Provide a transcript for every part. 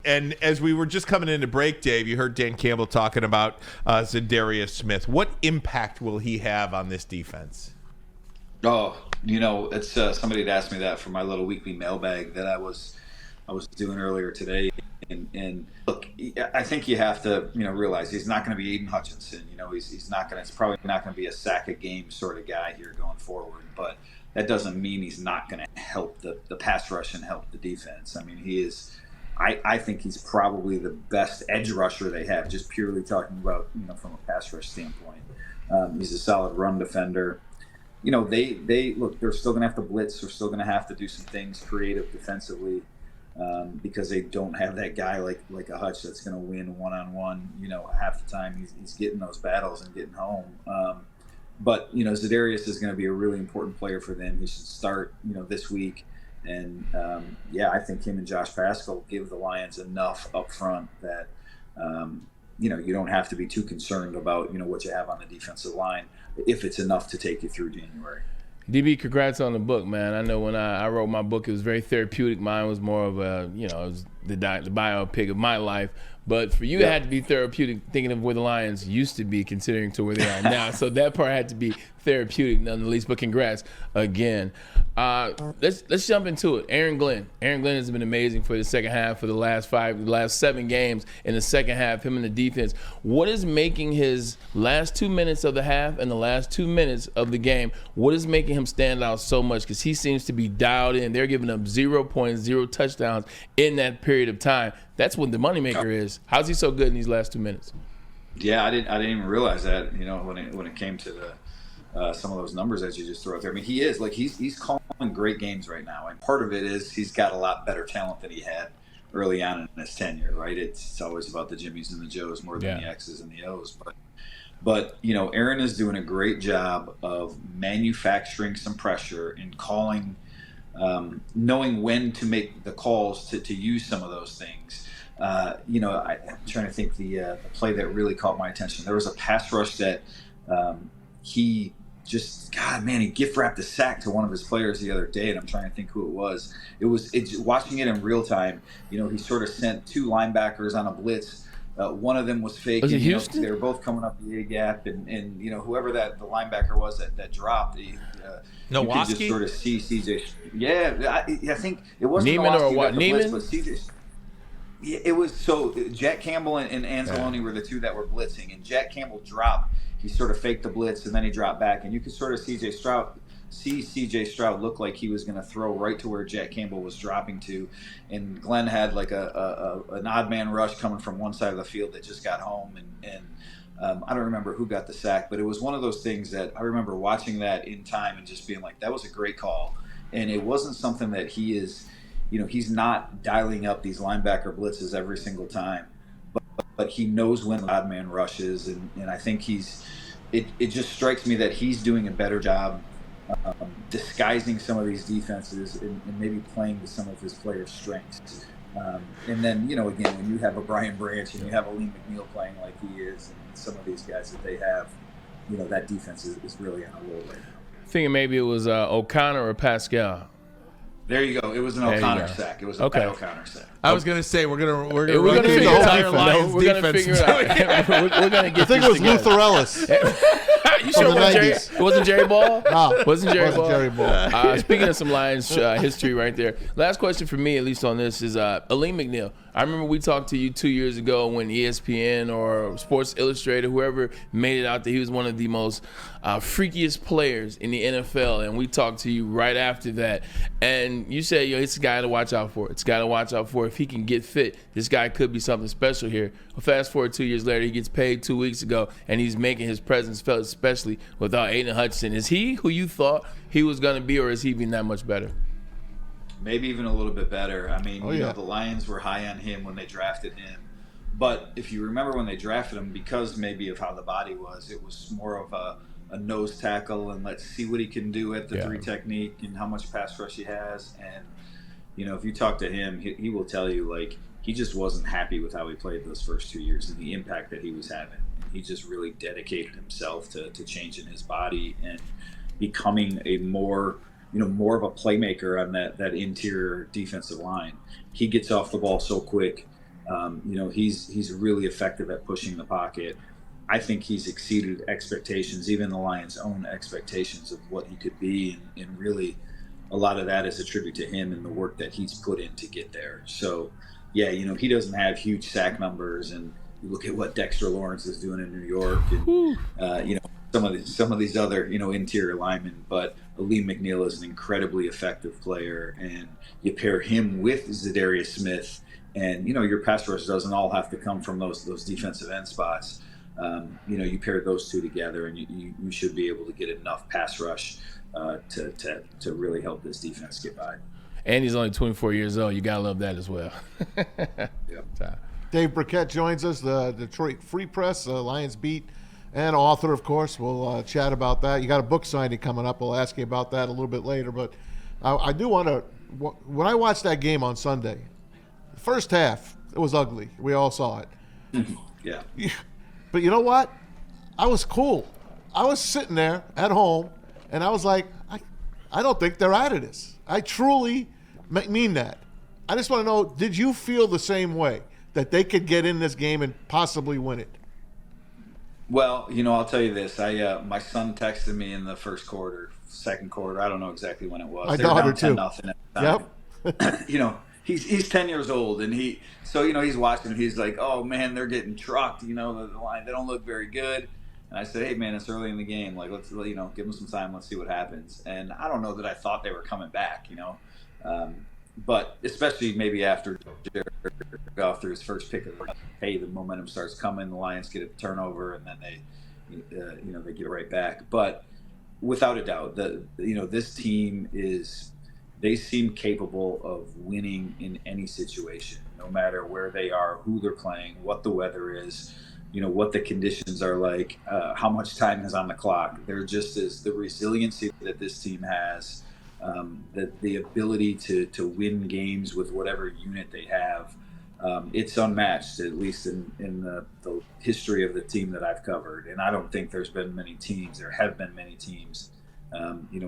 And as we were just coming into break, Dave, you heard Dan Campbell talking about Zadarius Smith. What impact will he have on this defense? Oh, it's somebody had asked me that for my little weekly mailbag that I was doing earlier today. And look, I think you have to, realize he's not going to be Aiden Hutchinson. He's not going to. It's probably not going to be a sack a game sort of guy here going forward. But that doesn't mean he's not going to help the pass rush and help the defense. I mean, he is. I think he's probably the best edge rusher they have, just purely talking about, from a pass rush standpoint. He's a solid run defender. They look, they're still going to have to blitz. They're still going to have to do some things creative defensively because they don't have that guy like a Hutch that's going to win one-on-one, half the time he's getting those battles and getting home. But Zadarius is going to be a really important player for them. He should start, this week. And, I think him and Josh Paschal give the Lions enough up front that, you don't have to be too concerned about, what you have on the defensive line if it's enough to take you through January. DB, congrats on the book, man. I know when I wrote my book, it was very therapeutic. Mine was more of a, it was the biopic of my life. But for you, It had to be therapeutic, thinking of where the Lions used to be, considering to where they are now. So that part had to be therapeutic, none the least. But congrats again. Let's jump into it. Aaron Glenn has been amazing for the second half, for the last 7 games in the second half. Him and the defense. What is making his last 2 minutes of the half and the last 2 minutes of the game? What is making him stand out so much? Because he seems to be dialed in. They're giving up 0.0 touchdowns in that period of time. That's what the moneymaker is. How's he so good in these last 2 minutes? Yeah, I didn't even realize that. When it came to some of those numbers that you just threw out there. I mean, he is he's calling great games right now, and part of it is he's got a lot better talent than he had early on in his tenure. Right? It's always about the Jimmies and the Joes more than the X's and the O's. But Aaron is doing a great job of manufacturing some pressure and calling, knowing when to make the calls to use some of those things. I'm trying to think the play that really caught my attention. There was a pass rush that he gift wrapped a sack to one of his players the other day, and I'm trying to think who it was. It's watching it in real time. He sort of sent 2 linebackers on a blitz. One of them was fake. Was it Houston? They were both coming up the A gap, and whoever the linebacker was that dropped. You could just sort of see CJ. Yeah, I think it wasn't Neiman or what? Neiman, but CJ. Yeah, it was so Jack Campbell and Anzalone were the 2 that were blitzing, and Jack Campbell dropped. He sort of faked the blitz and then he dropped back, and you could sort of see CJ Stroud look like he was going to throw right to where Jack Campbell was dropping to, and Glenn had like an odd man rush coming from one side of the field that just got home, and I don't remember who got the sack, but it was one of those things that I remember watching that in time and just being like, that was a great call, and it wasn't something that he is, he's not dialing up these linebacker blitzes every single time. But he knows when the odd man rushes, and I think it just strikes me that he's doing a better job disguising some of these defenses and maybe playing to some of his players' strengths. And then, again, when you have a Brian Branch and you have a Lee McNeil playing like he is, and some of these guys that they have, that defense is really on a roll right now. Thinking maybe it was O'Connor or Pascal. There you go. It was an O'Connor sack. It was a bad O'Connor sack. I was gonna say we're gonna figure the entire Lions defense. We're gonna figure it out. We're gonna get. I think it was Luther Ellis. You sure it wasn't Jerry Ball? No, wasn't Jerry Ball. Ball. Speaking of some Lions history right there. Last question for me, at least on this, is Aleem McNeil. I remember we talked to you 2 years ago when ESPN or Sports Illustrated, whoever made it out that he was one of the most freakiest players in the NFL, and we talked to you right after that, and you said, it's a guy to watch out for. It's a guy to watch out for. If he can get fit, this guy could be something special here. Well, fast forward 2 years later, he gets paid 2 weeks ago, and he's making his presence felt, especially without Aiden Hutchinson. Is he who you thought he was going to be, or is he even that much better? Maybe even a little bit better. I mean, the Lions were high on him when they drafted him. But if you remember when they drafted him, because maybe of how the body was, it was more of a nose tackle and let's see what he can do at the 3 technique and how much pass rush he has. And, if you talk to him, he will tell you, he just wasn't happy with how he played those first 2 years and the impact that he was having. He just really dedicated himself to changing his body and becoming a more more of a playmaker on that interior defensive line. He gets off the ball so quick. He's really effective at pushing the pocket. I think he's exceeded expectations, even the Lions' own expectations of what he could be, and really a lot of that is a tribute to him and the work that he's put in to get there. So, yeah, he doesn't have huge sack numbers, and you look at what Dexter Lawrence is doing in New York, and some of these other interior linemen, but Aleem McNeil is an incredibly effective player, and you pair him with Zadarius Smith, and your pass rush doesn't all have to come from those defensive end spots. You pair those two together, and you should be able to get enough pass rush to really help this defense get by. And he's only 24 years old. You gotta love that as well. Yep. Dave Birkett joins us, the Detroit Free Press, Lions beat, and author, of course. We'll chat about that. You got a book signing coming up. We'll ask you about that a little bit later. But I do want to, when I watched that game on Sunday, the first half, it was ugly. We all saw it. Yeah. But you know what? I was cool. I was sitting there at home, and I was like, I don't think they're out of this. I truly mean that. I just want to know, did you feel the same way, that they could get in this game and possibly win it? Well, I'll tell you this. My son texted me in the first quarter, second quarter. I don't know exactly when it was. My They were daughter, down too. 10-0 at the time. He's 10 years old, and he's watching. He's like, oh man, they're getting trucked. The line, they don't look very good. And I said, hey man, it's early in the game. Like, let's give them some time. Let's see what happens. And I don't know that I thought they were coming back. But especially maybe after Jared Goff threw his first pick of the hey, the momentum starts coming. The Lions get a turnover, and then they get it right back. But without a doubt, this team they seem capable of winning in any situation, no matter where they are, who they're playing, what the weather is, what the conditions are like, how much time is on the clock. There just is the resiliency that this team has, the ability to win games with whatever unit they have. It's unmatched, at least in the history of the team that I've covered. And I don't think there have been many teams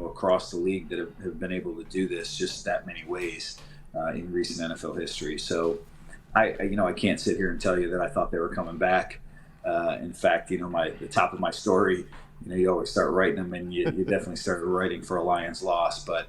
across the league that have been able to do this just that many ways in recent NFL history. So I can't sit here and tell you that I thought they were coming back. In fact, the top of my story, you always start writing them, and you definitely started writing for a Lions loss, but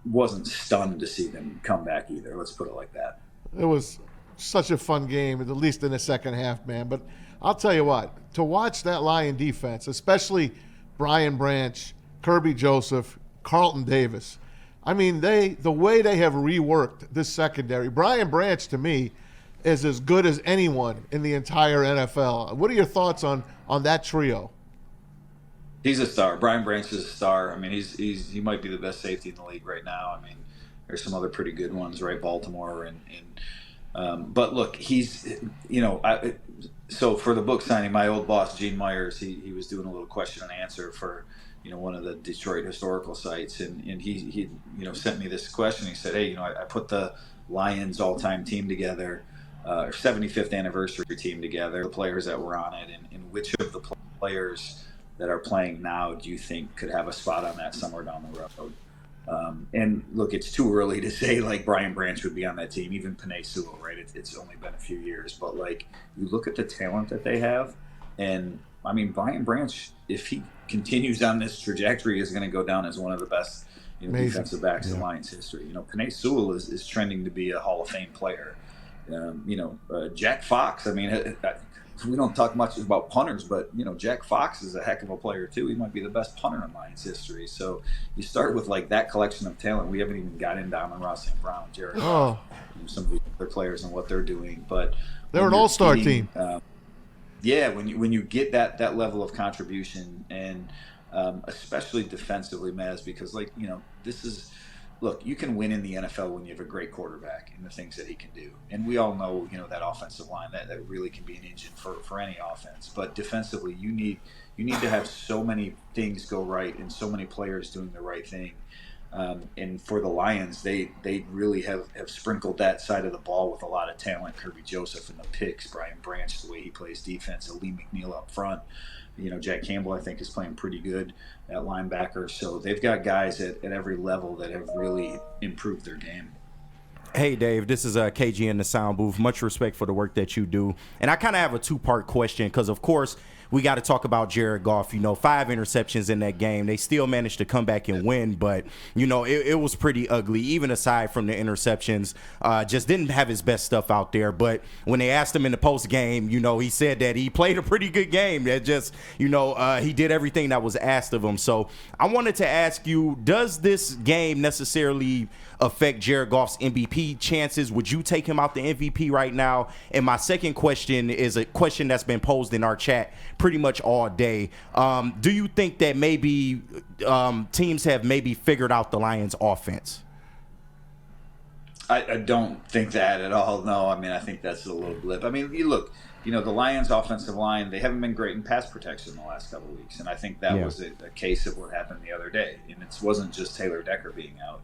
wasn't stunned to see them come back either. Let's put it like that. It was such a fun game, at least in the second half, man. But I'll tell you what, to watch that Lion defense, especially Brian Branch, Kirby Joseph, Carlton Davis, I mean, the way they have reworked this secondary, Brian Branch to me is as good as anyone in the entire NFL. What are your thoughts on that trio? He's a star. Brian Branch is a star. I mean, he might be the best safety in the league right now. I mean, there's some other pretty good ones, right? Baltimore but look, he's so for the book signing, my old boss Gene Myers, he was doing a little question and answer for one of the Detroit historical sites, and he sent me this question. He said, hey, I put the Lions all-time team together, 75th anniversary team together, the players that were on it, and which of the players that are playing now do you think could have a spot on that somewhere down the road? And look, it's too early to say like Brian Branch would be on that team, even Penei Sewell, right? It's only been a few years, but like you look at the talent that they have, and I mean Brian Branch, if he continues on this trajectory, is going to go down as one of the best defensive backs in Lions history. Penei Sewell is trending to be a Hall of Fame player. Jack Fox. I mean, we don't talk much about punters, but Jack Fox is a heck of a player too. He might be the best punter in Lions history. So you start with like that collection of talent. We haven't even got into Amon-Ra St. Brown, Jared Goff, some of the other players and what they're doing. But they're an all-star team. When you get that level of contribution, and especially defensively, Maz, because this is. Look, you can win in the NFL when you have a great quarterback and the things that he can do. And we all know, that offensive line, that really can be an engine for any offense. But defensively, you need to have so many things go right and so many players doing the right thing. And for the Lions, they really have sprinkled that side of the ball with a lot of talent. Kirby Joseph in the picks, Brian Branch, the way he plays defense, Aleem McNeil up front. Jack Campbell, I think, is playing pretty good at linebacker. So they've got guys at every level that have really improved their game. Hey, Dave, this is KG in the sound booth. Much respect for the work that you do. And I kind of have a two-part question because, of course, we got to talk about Jared Goff. 5 interceptions in that game. They still managed to come back and win, but, it was pretty ugly, even aside from the interceptions. Just didn't have his best stuff out there. But when they asked him in the post game, he said that he played a pretty good game. That just, he did everything that was asked of him. So I wanted to ask you, does this game necessarily affect Jared Goff's MVP chances? Would you take him out the MVP right now? And my second question is a question that's been posed in our chat pretty much all day. Do you think that maybe teams have maybe figured out the Lions' offense? I don't think that at all. No, I think that's a little blip. You look, the Lions' offensive line, they haven't been great in pass protection the last couple of weeks. And I think that was a case of what happened the other day. And it wasn't just Taylor Decker being out,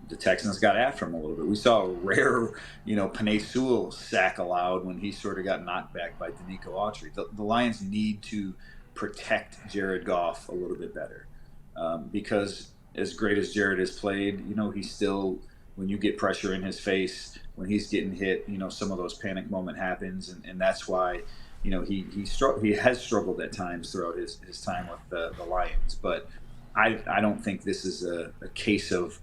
the Texans got after him a little bit. We saw a rare, Penei Sewell sack allowed when he sort of got knocked back by Danico Autry. The Lions need to protect Jared Goff a little bit better because as great as Jared has played, he's still, when you get pressure in his face, when he's getting hit, some of those panic moment happens, and that's why, he has struggled at times throughout his time with the Lions. But I don't think this is a case of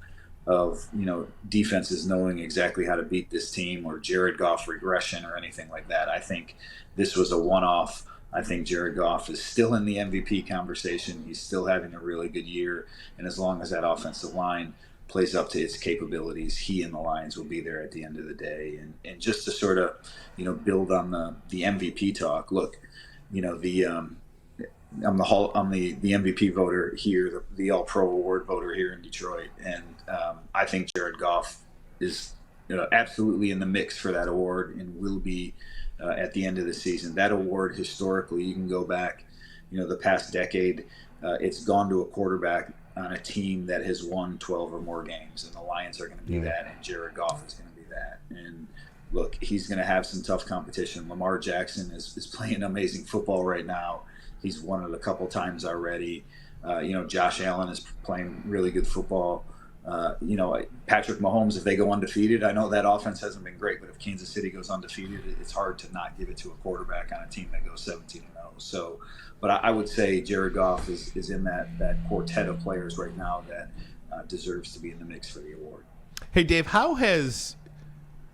defenses knowing exactly how to beat this team or Jared Goff regression or anything like that. I think this was a one-off. I think Jared Goff is still in the MVP conversation. He's still having a really good year. And as long as that offensive line plays up to its capabilities, he and the Lions will be there at the end of the day. And just to sort of, build on the MVP talk, look, I'm the MVP voter here, the All-Pro Award voter here in Detroit, and I think Jared Goff is absolutely in the mix for that award and will be at the end of the season. That award, historically, you can go back, the past decade, it's gone to a quarterback on a team that has won 12 or more games, and the Lions are going to be that, and Jared Goff is going to be that. And look, he's going to have some tough competition. Lamar Jackson is playing amazing football right now. He's won it a couple times already. Josh Allen is playing really good football. Patrick Mahomes, if they go undefeated, I know that offense hasn't been great, but if Kansas City goes undefeated, it's hard to not give it to a quarterback on a team that goes 17-0. So, but I would say Jared Goff is in that quartet of players right now that deserves to be in the mix for the award. Hey, Dave, how has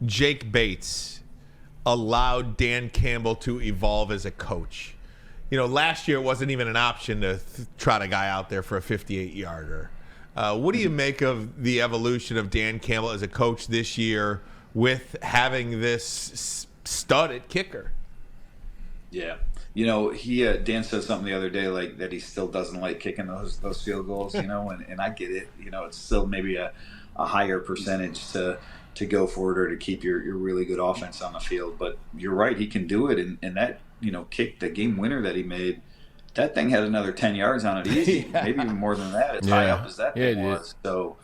Jake Bates allowed Dan Campbell to evolve as a coach? Last year it wasn't even an option to trot a guy out there for a 58-yarder. What do you make of the evolution of Dan Campbell as a coach this year with having this stud at kicker? Yeah. Dan said something the other day like that he still doesn't like kicking those field goals, and I get it. It's still maybe a higher percentage to go for it or to keep your really good offense on the field. But you're right, he can do it, and that kick, the game winner that he made, that thing had another 10 yards on it easy, maybe even more than that. As high up as that thing was. So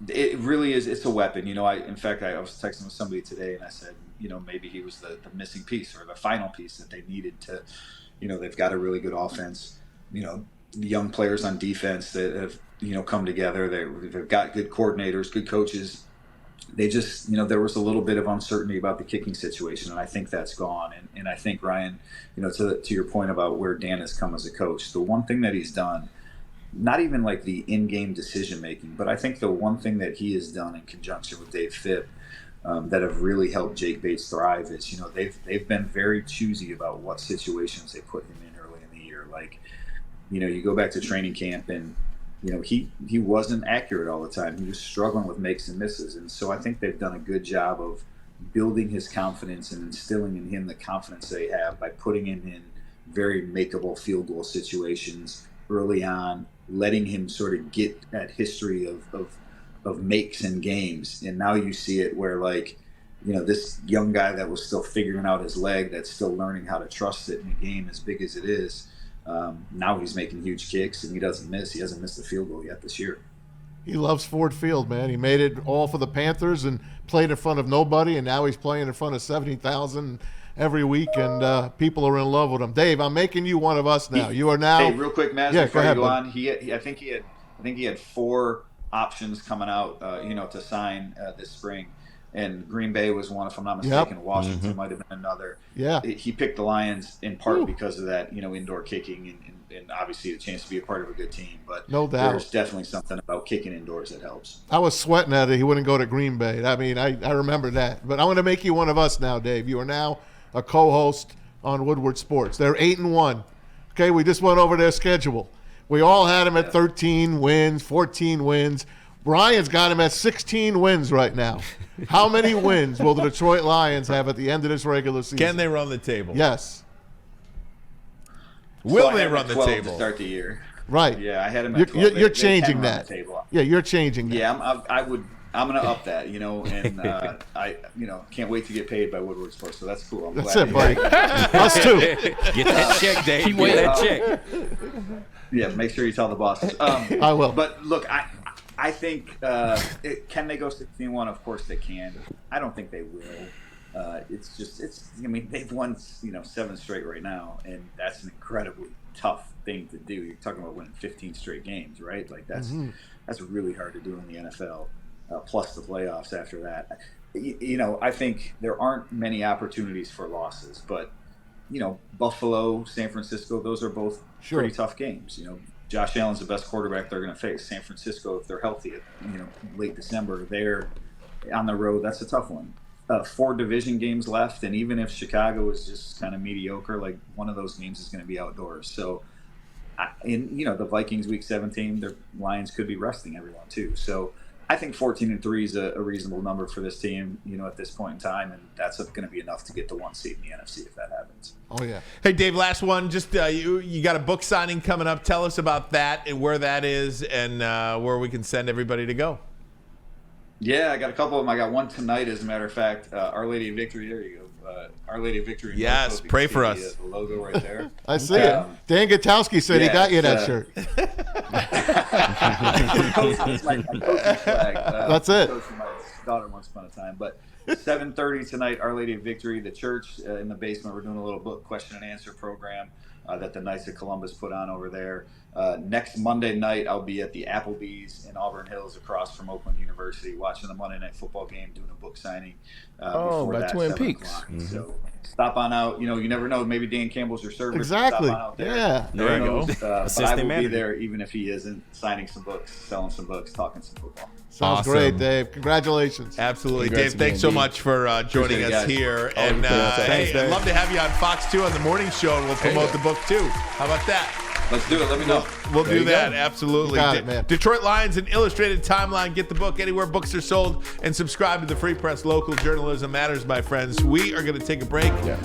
it really is. It's a weapon. In fact, I was texting with somebody today, and I said, maybe he was the missing piece or the final piece that they needed to. They've got a really good offense. Young players on defense that have come together. They've got good coordinators, good coaches. They just, there was a little bit of uncertainty about the kicking situation, and I think that's gone. And I think, Ryan, to your point about where Dan has come as a coach, the one thing that he's done, not even like the in-game decision-making, but I think the one thing that he has done in conjunction with Dave Phipp that have really helped Jake Bates thrive is, they've been very choosy about what situations they put him in early in the year. Like, you go back to training camp and, he wasn't accurate all the time. He was struggling with makes and misses. And so I think they've done a good job of building his confidence and instilling in him the confidence they have by putting him in very makeable field goal situations early on, letting him sort of get that history of makes and games. And now you see it where, like, this young guy that was still figuring out his leg, that's still learning how to trust it in a game as big as it is, now he's making huge kicks, and he hasn't missed the field goal yet this year. He loves Ford Field, man. He made it all for the Panthers and played in front of nobody, and now he's playing in front of 70,000 every week, and people are in love with him. Dave, I'm making you one of us now. You are now. Hey, real quick, Matt. Yeah, before go ahead, you go bud. on, I think he had 4 options coming out, to sign this spring. And Green Bay was one, if I'm not mistaken. Washington might have been another. Yeah. He picked the Lions in part because of that, indoor kicking and obviously the chance to be a part of a good team. But no doubt, there's definitely something about kicking indoors that helps. I was sweating at it. He wouldn't go to Green Bay. I mean, I remember that. But I'm going to make you one of us now, Dave. You are now a co-host on Woodward Sports. They're 8-1. Okay, we just went over their schedule. We all had them at 13 wins, 14 wins. Brian's got him at 16 wins right now. How many wins will the Detroit Lions have at the end of this regular season? Can they run the table? Yes. Will they run the 12 table? To start the year. Right. Yeah, I had him at 12. You're changing that. Yeah, you're changing that. Yeah, I'm going to up that, and I can't wait to get paid by Woodward Sports, so that's cool. That's it, buddy. Us too. Get that check, Dave. Get that check. Yeah, make sure you tell the bosses. I will. But look, I think can they go 16-1? Of course they can. I don't think they will. They've won 7 straight right now, and that's an incredibly tough thing to do. You're talking about winning 15 straight games, right? Like that's really hard to do in the NFL. Plus the playoffs after that. I think there aren't many opportunities for losses, but Buffalo, San Francisco, those are both pretty tough games. Josh Allen's the best quarterback they're going to face. San Francisco, if they're healthy, late December, they're on the road. That's a tough one. 4 division games left, and even if Chicago is just kind of mediocre, like one of those games is going to be outdoors. So, the Vikings week 17, their Lions could be resting everyone too. So, I think 14-3 is a reasonable number for this team, at this point in time, and that's going to be enough to get the 1 seed in the NFC if that happens. Oh yeah. Hey Dave, last one. Just you got a book signing coming up. Tell us about that and where that is, and where we can send everybody to go. Yeah, I got a couple of them. I got one tonight, as a matter of fact. Our Lady of Victory. There you go. Our Lady of Victory. Yes, pray for us. The logo right there. I see it. Dan Gutowski said he got you that shirt. It's my coaching flag. That's it. Coach my daughter once upon a time. But 7:30 tonight, Our Lady of Victory, the church in the basement. We're doing a little book question and answer program that the Knights of Columbus put on over there. Next Monday night, I'll be at the Applebee's in Auburn Hills across from Oakland University watching the Monday Night Football game, doing a book signing. Before by that, Twin 7 Peaks. o'clock. So stop on out. You never know. Maybe Dan Campbell's your server. Exactly. Stop on out there. Yeah. There you go. But I will be there even if he isn't, signing some books, selling some books, talking some football. Sounds Awesome. great, Dave. Congratulations. Absolutely. Congrats Dave, thanks again, so much for joining Appreciate it, us guys. here. Oh, And thanks, I'd Dave. love to have you on Fox 2 on the morning show, and we'll promote the book too. How about that? Let's do it. Let me know. We'll There do you that. go. Absolutely. You got it, man. Detroit Lions, an illustrated timeline. Get the book anywhere books are sold, and subscribe to the Free Press. Local journalism matters, my friends. We are going to take a break. Yeah.